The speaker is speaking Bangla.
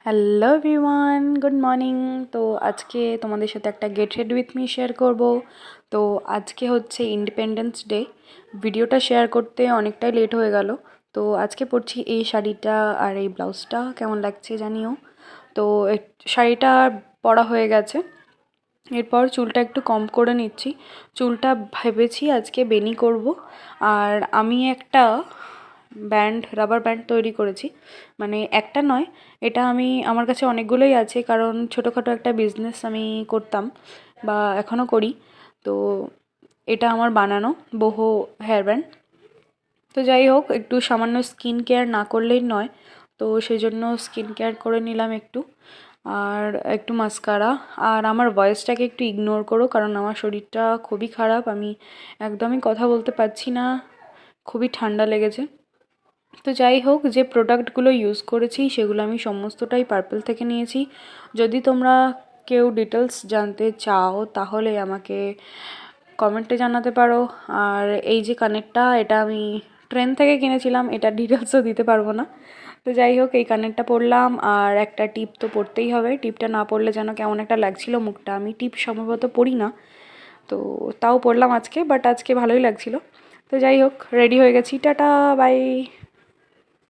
Hello everyone, good morning. তো আজকে তোমাদের সাথে একটা get ready with me share করব। তো আজকে হচ্ছে ইন্ডিপেন্ডেন্স ডে। ভিডিওটা শেয়ার করতে অনেকটাই লেট হয়ে গেল। তো আজকে পরছি এই শাড়িটা আর এই ব্লাউজটা, কেমন লাগছে জানিও। তো শাড়িটা পরা হয়ে গেছে। এরপর চুলটা একটু কম করে নিচ্ছি। চুলটা ভেবেছি আজকে বেনি করব। আর আমি একটা রাবার ব্যান্ড তৈরি করেছি। মানে একটা নয়, এটা আমার কাছে অনেকগুলোই আছে, কারণ ছোটোখাটো একটা বিজনেস আমি করতাম বা এখনও করি। তো এটা আমার বানানো বহু হেয়ার ব্যান্ড। তো যাই হোক, একটু সামান্য স্কিন কেয়ার না করলেই নয়। তো সেই জন্য স্কিন কেয়ার করে নিলাম একটু, আর একটু মাস্কারা। আর আমার ভয়েসটাকে একটু ইগনোর করো, কারণ আমার শরীরটা খুবই খারাপ, আমি একদমই কথা বলতে পারছি না, খুবই ঠান্ডা লেগেছে। তো যাই হোক, যে প্রোডাক্টগুলো ইউজ করেছি সেগুলো আমি সমস্তটাই পার্পল থেকে নিয়েছি। যদি তোমরা কেউ ডিটেলস জানতে চাও তাহলে আমাকে কমেন্টে জানাতে পারো। আর এই যে কানেরটা, এটা আমি ট্রেন থেকে কিনেছিলাম, এটা ডিটেলসও দিতে পারবো না। তো যাই হোক, এই কানেরটা পরলাম, আর একটা টিপ তো পরতেই হবে। টিপটা না পরলে যেন কেমন একটা লাগছিল মুখটা। আমি টিপ সম্ভবত পরি না, তো তাও পরলাম আজকে, বাট আজকে ভালোই লাগছিল। তো যাই হোক, রেডি হয়ে গেছি, টাটা বাই।